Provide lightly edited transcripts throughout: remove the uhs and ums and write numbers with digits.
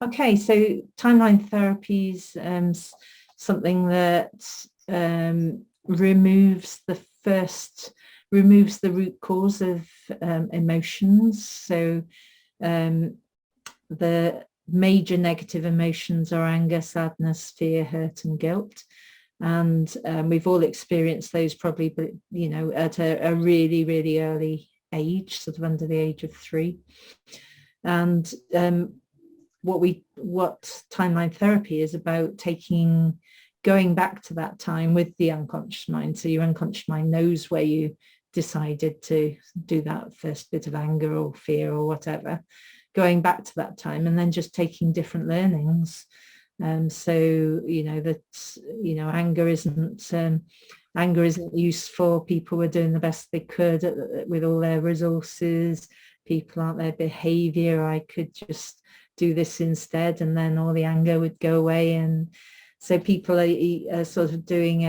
Okay, so timeline therapy is something that removes the root cause of emotions. So the major negative emotions are anger, sadness, fear, hurt, and guilt. And we've all experienced those probably, but at a really, really early age, sort of under the age of 3. And what timeline therapy is about, going back to that time with the unconscious mind. So your unconscious mind knows where you decided to do that first bit of anger or fear or whatever, going back to that time and then just taking different learnings. So anger isn't useful. People were doing the best they could with all their resources. People aren't their behavior. I could just do this instead, and then all the anger would go away. And so people are sort of doing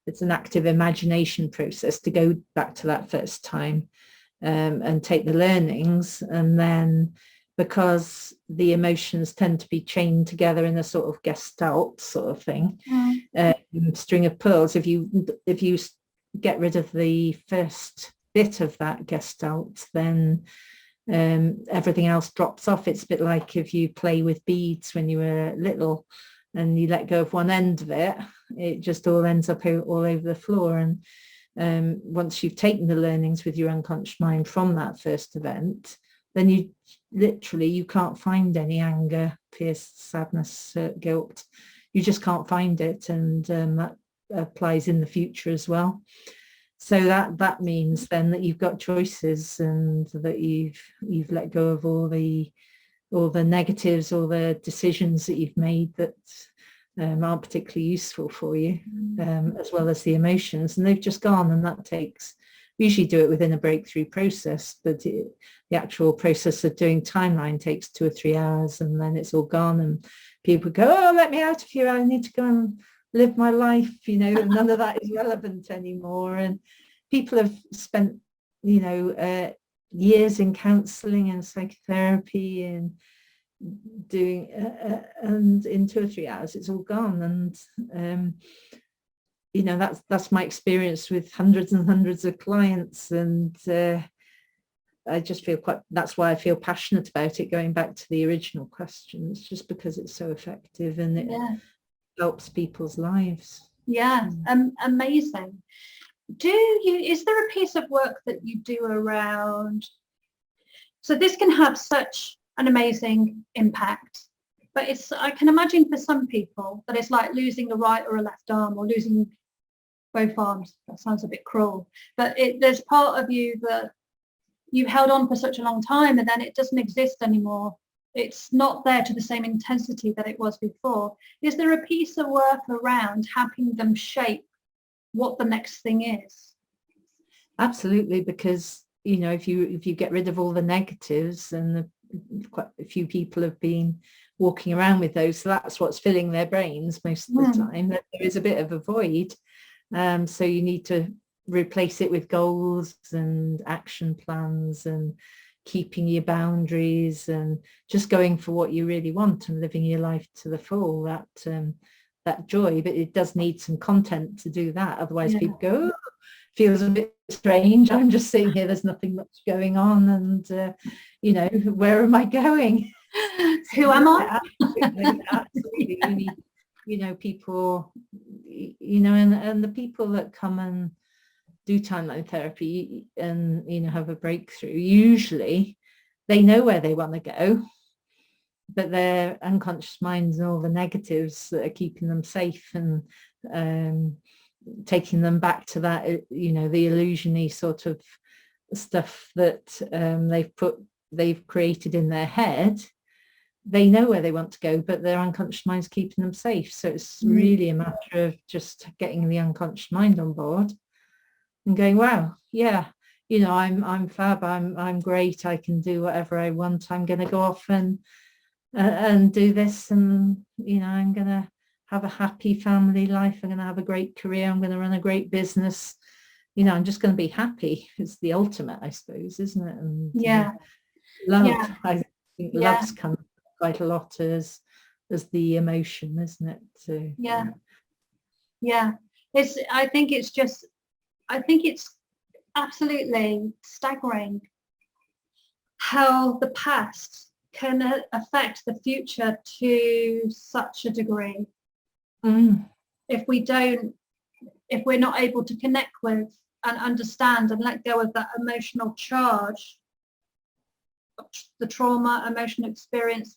it's an active imagination process to go back to that first time and take the learnings. And then, because the emotions tend to be chained together in a sort of gestalt sort of thing, string of pearls, if you get rid of the first bit of that gestalt, then everything else drops off. It's a bit like if you play with beads when you were little and you let go of one end of it, it just all ends up all over the floor. And once you've taken the learnings with your unconscious mind from that first event, then you can't find any anger, fear, sadness, guilt. You just can't find it. And that applies in the future as well. So that means then that you've got choices, and that you've let go of all the negatives, all the decisions that you've made that aren't particularly useful for you, as well as the emotions, and they've just gone. And that takes, we usually do it within a breakthrough process, but the actual process of doing timeline takes 2 or 3 hours, and then it's all gone. And people go, "Oh, let me out of here. I need to go and live my life." None of that is relevant anymore. And people have spent, years in counselling and psychotherapy and doing, and in 2 or 3 hours, it's all gone. And that's my experience with hundreds and hundreds of clients. And I just feel that's why I feel passionate about it. Going back to the original question, it's just because it's so effective and it helps people's lives. Amazing. Is there a piece of work that you do around, so this can have such an amazing impact, but I can imagine for some people that it's like losing a right or a left arm, or losing both arms. That sounds a bit cruel, but there's part of you that you held on for such a long time, and then it doesn't exist anymore. It's not there to the same intensity that it was before. Is there a piece of work around helping them shape what the next thing is? Absolutely, because if you get rid of all the negatives, and quite a few people have been walking around with those, so that's what's filling their brains most of the time, that there is a bit of a void. So you need to replace it with goals and action plans, and keeping your boundaries, and just going for what you really want and living your life to the full, that joy. But it does need some content to do that, otherwise people go, "Oh, feels a bit strange, I'm just sitting here, there's nothing much going on, and where am I going? Who am I?" Absolutely. You need people, and the people that come and do timeline therapy and have a breakthrough, usually they know where they want to go, but their unconscious minds and all the negatives that are keeping them safe and taking them back to that, the illusion-y sort of stuff that they've created in their head. They know where they want to go, but their unconscious mind's keeping them safe. So it's really a matter of just getting the unconscious mind on board and going, wow, yeah, I'm fab, I'm great, I can do whatever I want, I'm going to go off and do this, and I'm going to have a happy family life, I'm going to have a great career, I'm going to run a great business, I'm just going to be happy. It's the ultimate, I suppose, isn't it? And love. think Yeah. love's come quite a lot as the emotion, isn't it? So Yeah. I think it's absolutely staggering how the past can affect the future to such a degree. If we're not able to connect with and understand and let go of that emotional charge, the trauma, emotional experience,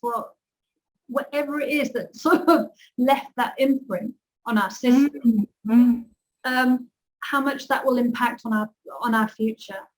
whatever it is that sort of left that imprint on our system, how much that will impact on our future.